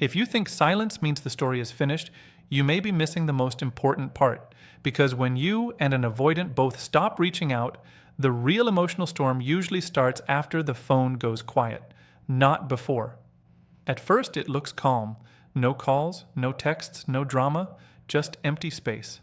If you think silence means the story is finished, you may be missing the most important part, because when you and an avoidant both stop reaching out, the real emotional storm usually starts after the phone goes quiet, not before. At first, it looks calm. No calls, no texts, no drama, just empty space.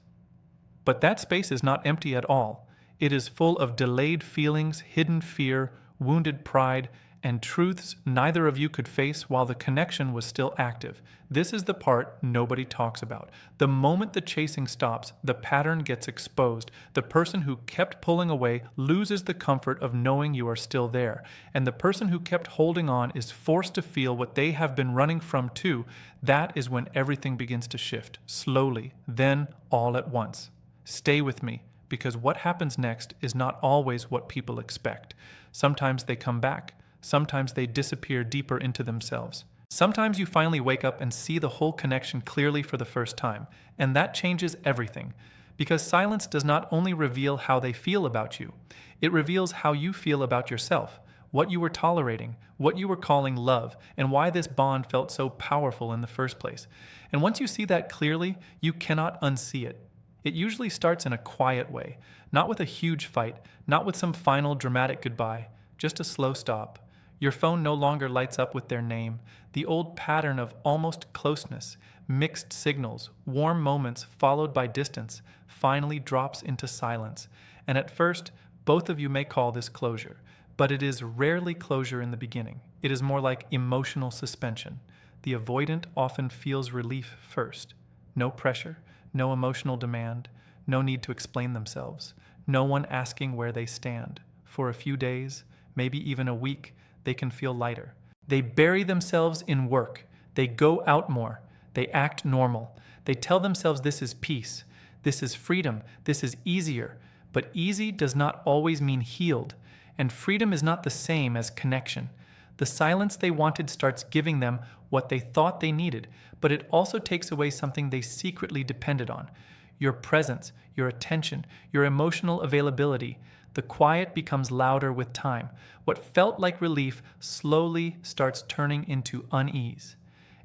But that space is not empty at all. It is full of delayed feelings, hidden fear, wounded pride, and truths neither of you could face while the connection was still active. This is the part nobody talks about. The moment the chasing stops, the pattern gets exposed. The person who kept pulling away loses the comfort of knowing you are still there. And the person who kept holding on is forced to feel what they have been running from too. That is when everything begins to shift, slowly, then all at once. Stay with me, because what happens next is not always what people expect. Sometimes they come back. Sometimes they disappear deeper into themselves. Sometimes you finally wake up and see the whole connection clearly for the first time, and that changes everything. Because silence does not only reveal how they feel about you, it reveals how you feel about yourself, what you were tolerating, what you were calling love, and why this bond felt so powerful in the first place. And once you see that clearly, you cannot unsee it. It usually starts in a quiet way, not with a huge fight, not with some final dramatic goodbye, just a slow stop. Your phone no longer lights up with their name. The old pattern of almost closeness, mixed signals, warm moments followed by distance, finally drops into silence. And at first, both of you may call this closure, but it is rarely closure in the beginning. It is more like emotional suspension. The avoidant often feels relief first. No pressure, no emotional demand, no need to explain themselves, no one asking where they stand. For a few days, maybe even a week, they can feel lighter. They bury themselves in work. They go out more. They act normal. They tell themselves this is peace. This is freedom. This is easier. But easy does not always mean healed. And freedom is not the same as connection. The silence they wanted starts giving them what they thought they needed, but it also takes away something they secretly depended on. Your presence, your attention, your emotional availability. The quiet becomes louder with time. What felt like relief slowly starts turning into unease.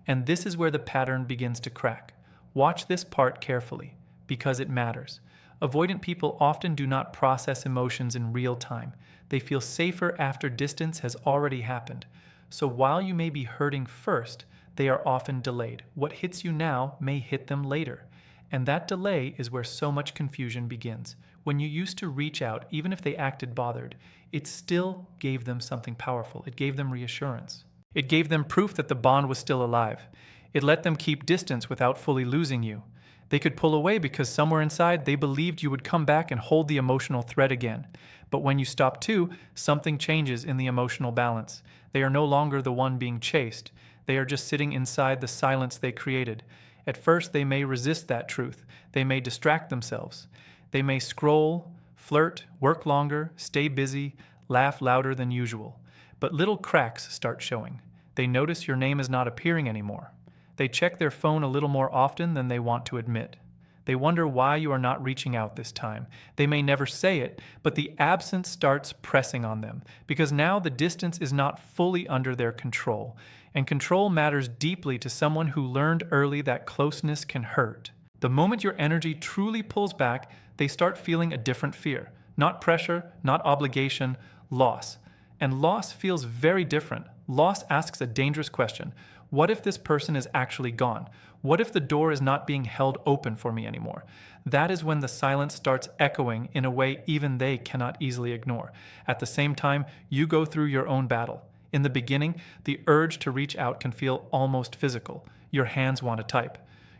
And this is where the pattern begins to crack. Watch this part carefully, because it matters. Avoidant people often do not process emotions in real time. They feel safer after distance has already happened. So while you may be hurting first, they are often delayed. What hits you now may hit them later. And that delay is where so much confusion begins. When you used to reach out, even if they acted bothered, it still gave them something powerful. It gave them reassurance. It gave them proof that the bond was still alive. It let them keep distance without fully losing you. They could pull away because somewhere inside they believed you would come back and hold the emotional thread again. But when you stop too, something changes in the emotional balance. They are no longer the one being chased. They are just sitting inside the silence they created. At first, they may resist that truth. They may distract themselves. They may scroll, flirt, work longer, stay busy, laugh louder than usual. But little cracks start showing. They notice your name is not appearing anymore. They check their phone a little more often than they want to admit. They wonder why you are not reaching out this time. They may never say it, but the absence starts pressing on them, because now the distance is not fully under their control. And control matters deeply to someone who learned early that closeness can hurt. The moment your energy truly pulls back, they start feeling a different fear. Not pressure, not obligation, loss. And loss feels very different. Loss asks a dangerous question. What if this person is actually gone? What if the door is not being held open for me anymore? That is when the silence starts echoing in a way even they cannot easily ignore. At the same time, you go through your own battle. In the beginning, the urge to reach out can feel almost physical. Your hands want to type.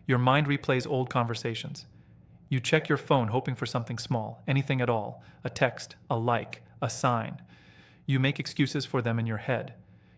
Your mind replays old conversations. You check your phone hoping for something small, anything at all, a text, a like, a sign. You make excuses for them in your head.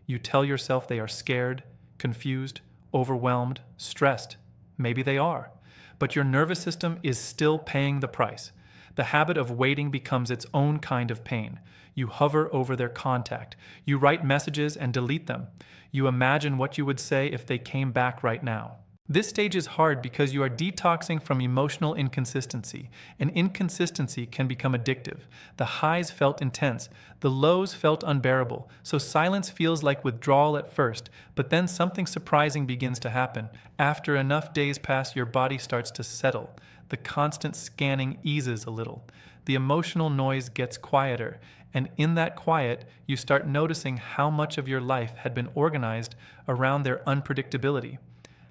You tell yourself they are scared, confused, overwhelmed, stressed. Maybe they are. But your nervous system is still paying the price. The habit of waiting becomes its own kind of pain. You hover over their contact. You write messages and delete them. You imagine what you would say if they came back right now. This stage is hard because you are detoxing from emotional inconsistency, and inconsistency can become addictive. The highs felt intense, the lows felt unbearable, so silence feels like withdrawal at first, but then something surprising begins to happen. After enough days pass, your body starts to settle. The constant scanning eases a little. The emotional noise gets quieter, and in that quiet, you start noticing how much of your life had been organized around their unpredictability.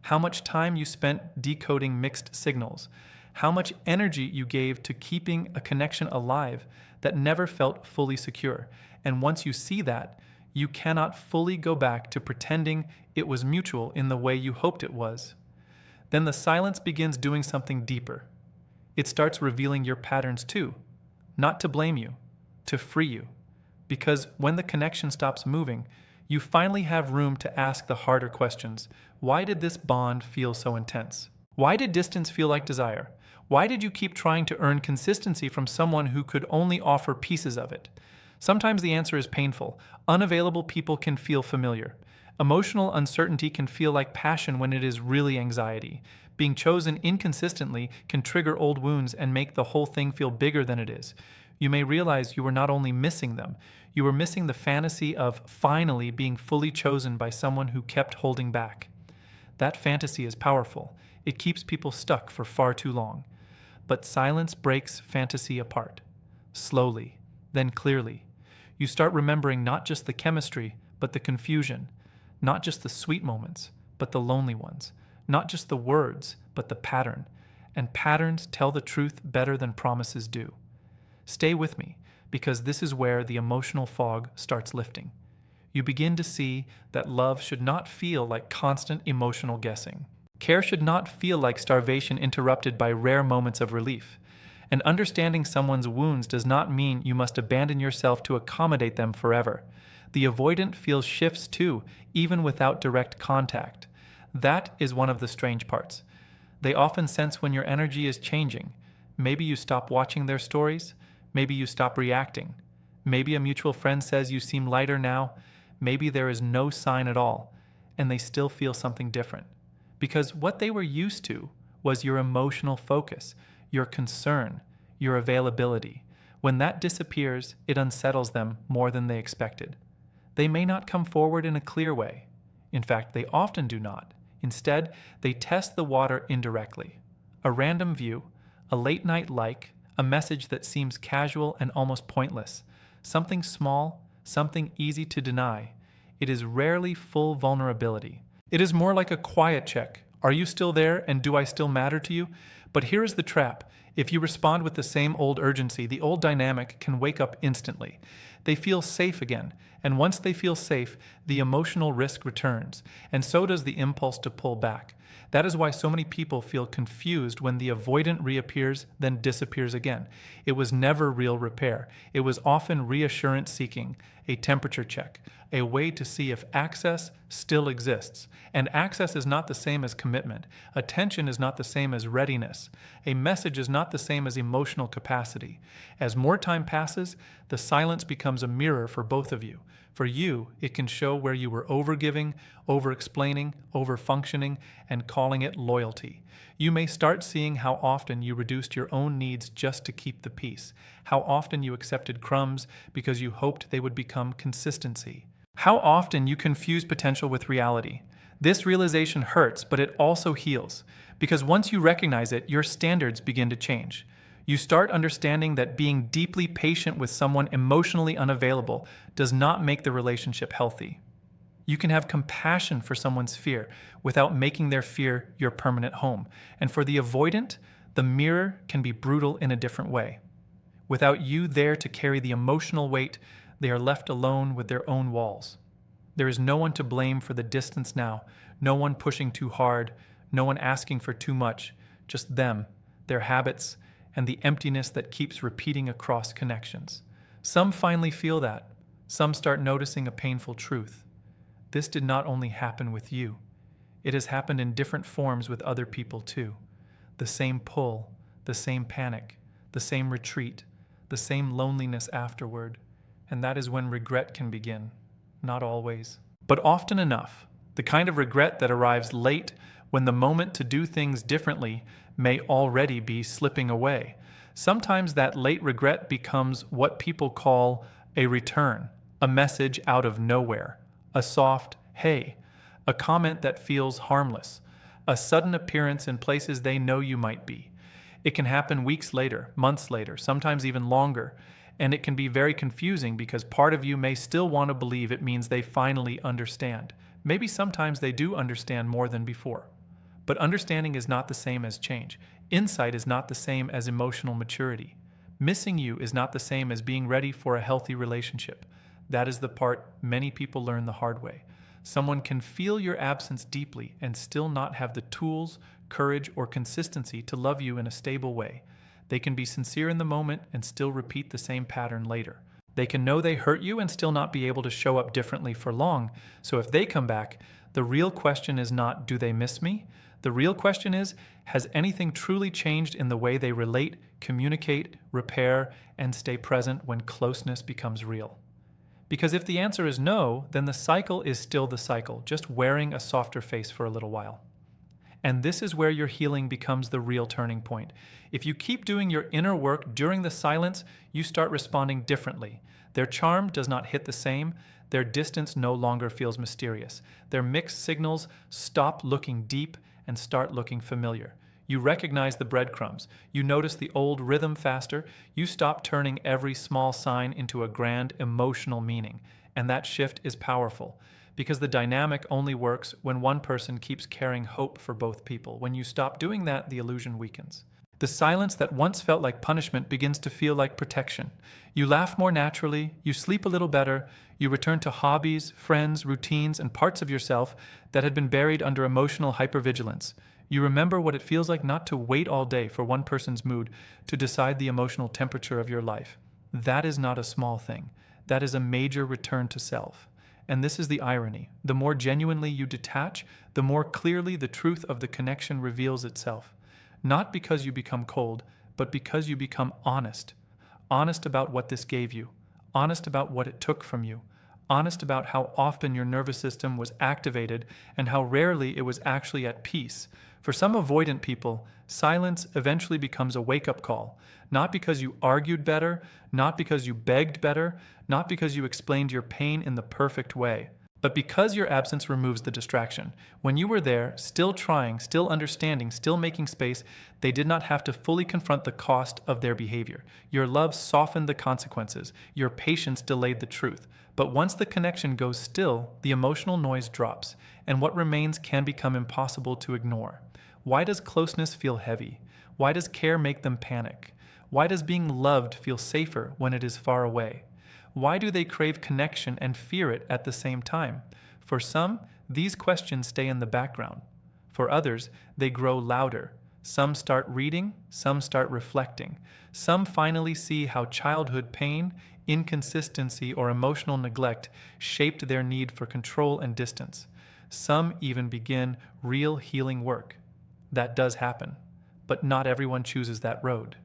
How much time you spent decoding mixed signals, how much energy you gave to keeping a connection alive that never felt fully secure. And once you see that, you cannot fully go back to pretending it was mutual in the way you hoped it was. Then the silence begins doing something deeper. It starts revealing your patterns too, not to blame you, to free you. Because when the connection stops moving, you finally have room to ask the harder questions. Why did this bond feel so intense? Why did distance feel like desire? Why did you keep trying to earn consistency from someone who could only offer pieces of it? Sometimes the answer is painful. Unavailable people can feel familiar. Emotional uncertainty can feel like passion when it is really anxiety. Being chosen inconsistently can trigger old wounds and make the whole thing feel bigger than it is. You may realize you were not only missing them, you were missing the fantasy of finally being fully chosen by someone who kept holding back. That fantasy is powerful. It keeps people stuck for far too long. But silence breaks fantasy apart. Slowly, then clearly. You start remembering not just the chemistry, but the confusion. Not just the sweet moments, but the lonely ones. Not just the words, but the pattern. And patterns tell the truth better than promises do. Stay with me, because this is where the emotional fog starts lifting. You begin to see that love should not feel like constant emotional guessing. Care should not feel like starvation interrupted by rare moments of relief. And understanding someone's wounds does not mean you must abandon yourself to accommodate them forever. The avoidant feels shifts too, even without direct contact. That is one of the strange parts. They often sense when your energy is changing. Maybe you stop watching their stories. Maybe you stop reacting. Maybe a mutual friend says you seem lighter now. Maybe there is no sign at all, and they still feel something different. Because what they were used to was your emotional focus, your concern, your availability. When that disappears, it unsettles them more than they expected. They may not come forward in a clear way. In fact, they often do not. Instead, they test the water indirectly. A random view, a late-night like, a message that seems casual and almost pointless. Something small, something easy to deny. It is rarely full vulnerability. It is more like a quiet check. Are you still there, and do I still matter to you? But here is the trap. If you respond with the same old urgency, the old dynamic can wake up instantly. They feel safe again, and once they feel safe, the emotional risk returns, and so does the impulse to pull back. That is why so many people feel confused when the avoidant reappears, then disappears again. It was never real repair. It was often reassurance seeking, a temperature check, a way to see if access still exists. And access is not the same as commitment. Attention is not the same as readiness. A message is not the same as emotional capacity. As more time passes, the silence becomes a mirror for both of you. For you, it can show where you were overgiving, over-explaining, over-functioning, and calling it loyalty. You may start seeing how often you reduced your own needs just to keep the peace, how often you accepted crumbs because you hoped they would become consistency, how often you confuse potential with reality. This realization hurts, but it also heals, because once you recognize it, your standards begin to change. You start understanding that being deeply patient with someone emotionally unavailable does not make the relationship healthy. You can have compassion for someone's fear without making their fear your permanent home. And for the avoidant, the mirror can be brutal in a different way. Without you there to carry the emotional weight, they are left alone with their own walls. There is no one to blame for the distance now, no one pushing too hard, no one asking for too much, just them, their habits, and the emptiness that keeps repeating across connections. Some finally feel that. Some start noticing a painful truth. This did not only happen with you. It has happened in different forms with other people too. The same pull, the same panic, the same retreat, the same loneliness afterward. And that is when regret can begin. Not always, but often enough. The kind of regret that arrives late when the moment to do things differently may already be slipping away. Sometimes that late regret becomes what people call a return, a message out of nowhere, a soft, hey, a comment that feels harmless, a sudden appearance in places they know you might be. It can happen weeks later, months later, sometimes even longer, and it can be very confusing because part of you may still want to believe it means they finally understand. Maybe sometimes they do understand more than before. But understanding is not the same as change. Insight is not the same as emotional maturity. Missing you is not the same as being ready for a healthy relationship. That is the part many people learn the hard way. Someone can feel your absence deeply and still not have the tools, courage, or consistency to love you in a stable way. They can be sincere in the moment and still repeat the same pattern later. They can know they hurt you and still not be able to show up differently for long. So if they come back, the real question is not, do they miss me? The real question is, has anything truly changed in the way they relate, communicate, repair, and stay present when closeness becomes real? Because if the answer is no, then the cycle is still the cycle, just wearing a softer face for a little while. And this is where your healing becomes the real turning point. If you keep doing your inner work during the silence, you start responding differently. Their charm does not hit the same. Their distance no longer feels mysterious. Their mixed signals stop looking deep and start looking familiar. You recognize the breadcrumbs. You notice the old rhythm faster. You stop turning every small sign into a grand emotional meaning. And that shift is powerful, because the dynamic only works when one person keeps carrying hope for both people. When you stop doing that, the illusion weakens. The silence that once felt like punishment begins to feel like protection. You laugh more naturally, you sleep a little better, you return to hobbies, friends, routines, and parts of yourself that had been buried under emotional hypervigilance. You remember what it feels like not to wait all day for one person's mood to decide the emotional temperature of your life. That is not a small thing. That is a major return to self. And this is the irony. The more genuinely you detach, the more clearly the truth of the connection reveals itself. Not because you become cold, but because you become honest. Honest about what this gave you. Honest about what it took from you. Honest about how often your nervous system was activated and how rarely it was actually at peace. For some avoidant people, silence eventually becomes a wake-up call. Not because you argued better, not because you begged better, not because you explained your pain in the perfect way, but because your absence removes the distraction. When you were there, still trying, still understanding, still making space, they did not have to fully confront the cost of their behavior. Your love softened the consequences. Your patience delayed the truth. But once the connection goes still, the emotional noise drops, and what remains can become impossible to ignore. Why does closeness feel heavy? Why does care make them panic? Why does being loved feel safer when it is far away? Why do they crave connection and fear it at the same time? For some, these questions stay in the background. For others, they grow louder. Some start reading, some start reflecting. Some finally see how childhood pain, inconsistency, or emotional neglect shaped their need for control and distance. Some even begin real healing work. That does happen, but not everyone chooses that road.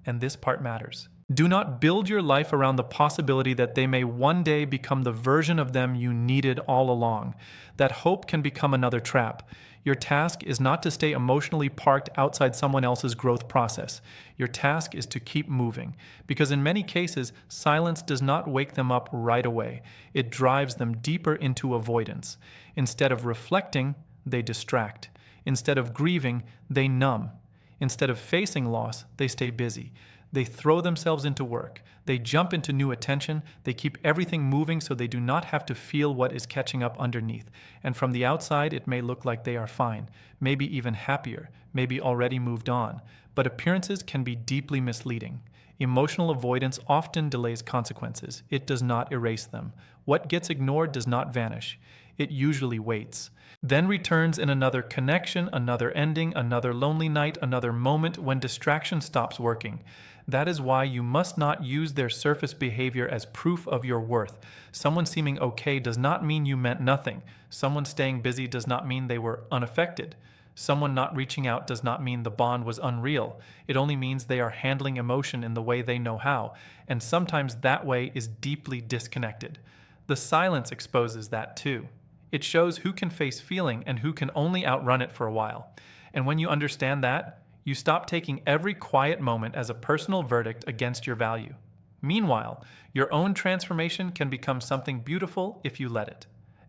And this part matters. Do not build your life around the possibility that they may one day become the version of them you needed all along. That hope can become another trap. Your task is not to stay emotionally parked outside someone else's growth process. Your task is to keep moving, because in many cases, silence does not wake them up right away. It drives them deeper into avoidance. Instead of reflecting, they distract. Instead of grieving, they numb. Instead of facing loss, they stay busy. They throw themselves into work. They jump into new attention. They keep everything moving so they do not have to feel what is catching up underneath. And from the outside, it may look like they are fine, maybe even happier, maybe already moved on. But appearances can be deeply misleading. Emotional avoidance often delays consequences. It does not erase them. What gets ignored does not vanish. It usually waits. Then returns in another connection, another ending, another lonely night, another moment when distraction stops working. That is why you must not use their surface behavior as proof of your worth. Someone seeming okay does not mean you meant nothing. Someone staying busy does not mean they were unaffected. Someone not reaching out does not mean the bond was unreal. It only means they are handling emotion in the way they know how, and sometimes that way is deeply disconnected. The silence exposes that too. It shows who can face feeling and who can only outrun it for a while. And when you understand that, you stop taking every quiet moment as a personal verdict against your value. Meanwhile, your own transformation can become something beautiful if you let it.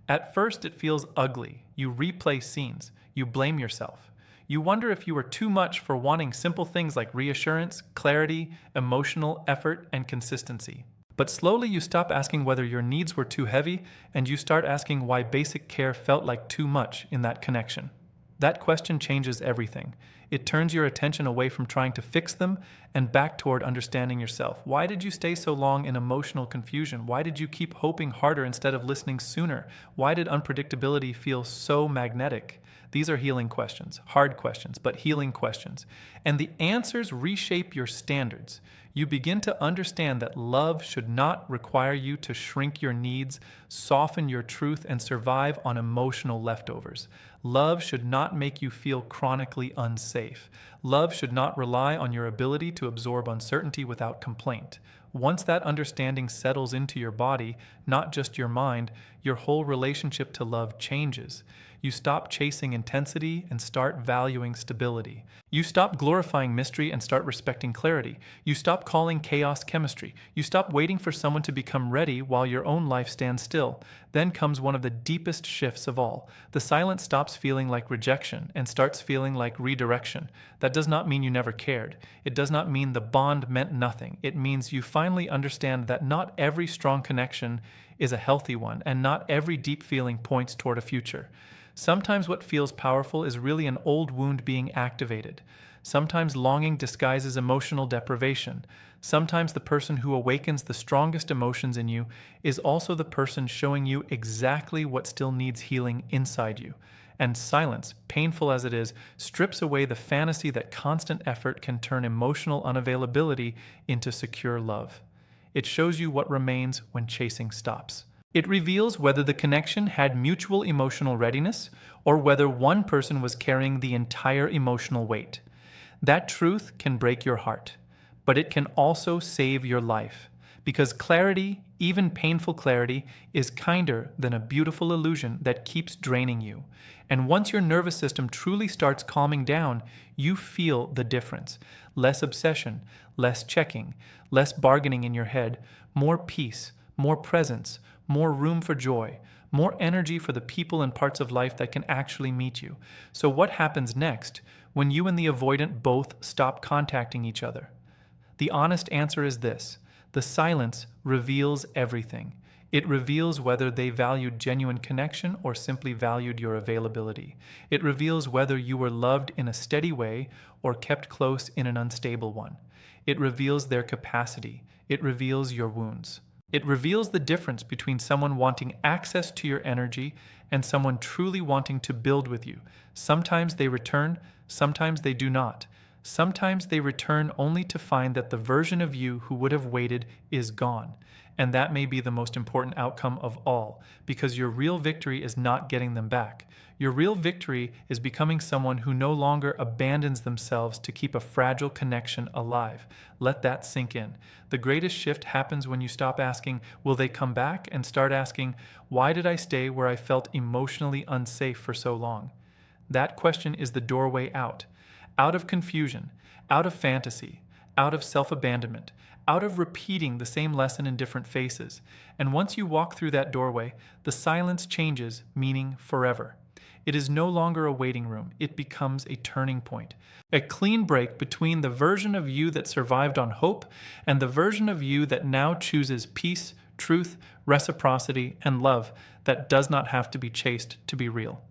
At first, it feels ugly. You replay scenes. You blame yourself. You wonder if you were too much for wanting simple things like reassurance, clarity, emotional effort, and consistency. But slowly you stop asking whether your needs were too heavy, and you start asking why basic care felt like too much in that connection. That question changes everything. It turns your attention away from trying to fix them and back toward understanding yourself. Why did you stay so long in emotional confusion? Why did you keep hoping harder instead of listening sooner? Why did unpredictability feel so magnetic? These are healing questions, hard questions, but healing questions. And the answers reshape your standards. You begin to understand that love should not require you to shrink your needs, soften your truth, and survive on emotional leftovers. Love should not make you feel chronically unsafe. Love should not rely on your ability to absorb uncertainty without complaint. Once that understanding settles into your body, not just your mind, your whole relationship to love changes. You stop chasing intensity and start valuing stability. You stop glorifying mystery and start respecting clarity. You stop calling chaos chemistry. You stop waiting for someone to become ready while your own life stands still. Then comes one of the deepest shifts of all. The silence stops feeling like rejection and starts feeling like redirection. That does not mean you never cared. It does not mean the bond meant nothing. It means you finally understand that not every strong connection is a healthy one, and not every deep feeling points toward a future. Sometimes what feels powerful is really an old wound being activated. Sometimes longing disguises emotional deprivation. Sometimes the person who awakens the strongest emotions in you is also the person showing you exactly what still needs healing inside you. And silence, painful as it is, strips away the fantasy that constant effort can turn emotional unavailability into secure love. It shows you what remains when chasing stops. It reveals whether the connection had mutual emotional readiness or whether one person was carrying the entire emotional weight. That truth can break your heart, but it can also save your life. Because clarity, even painful clarity, is kinder than a beautiful illusion that keeps draining you. And once your nervous system truly starts calming down, you feel the difference. Less obsession, less checking, less bargaining in your head, more peace, more presence, more room for joy, more energy for the people and parts of life that can actually meet you. So what happens next when you and the avoidant both stop contacting each other? The honest answer is this: the silence reveals everything. It reveals whether they valued genuine connection or simply valued your availability. It reveals whether you were loved in a steady way or kept close in an unstable one. It reveals their capacity. It reveals your wounds. It reveals the difference between someone wanting access to your energy and someone truly wanting to build with you. Sometimes they return, sometimes they do not. Sometimes they return only to find that the version of you who would have waited is gone. And that may be the most important outcome of all, because your real victory is not getting them back. Your real victory is becoming someone who no longer abandons themselves to keep a fragile connection alive. Let that sink in. The greatest shift happens when you stop asking, will they come back? And start asking, why did I stay where I felt emotionally unsafe for so long? That question is the doorway out. Out of confusion, out of fantasy, out of self-abandonment, out of repeating the same lesson in different faces. And once you walk through that doorway, the silence changes, meaning forever. It is no longer a waiting room. It becomes a turning point. A clean break between the version of you that survived on hope and the version of you that now chooses peace, truth, reciprocity, and love that does not have to be chased to be real.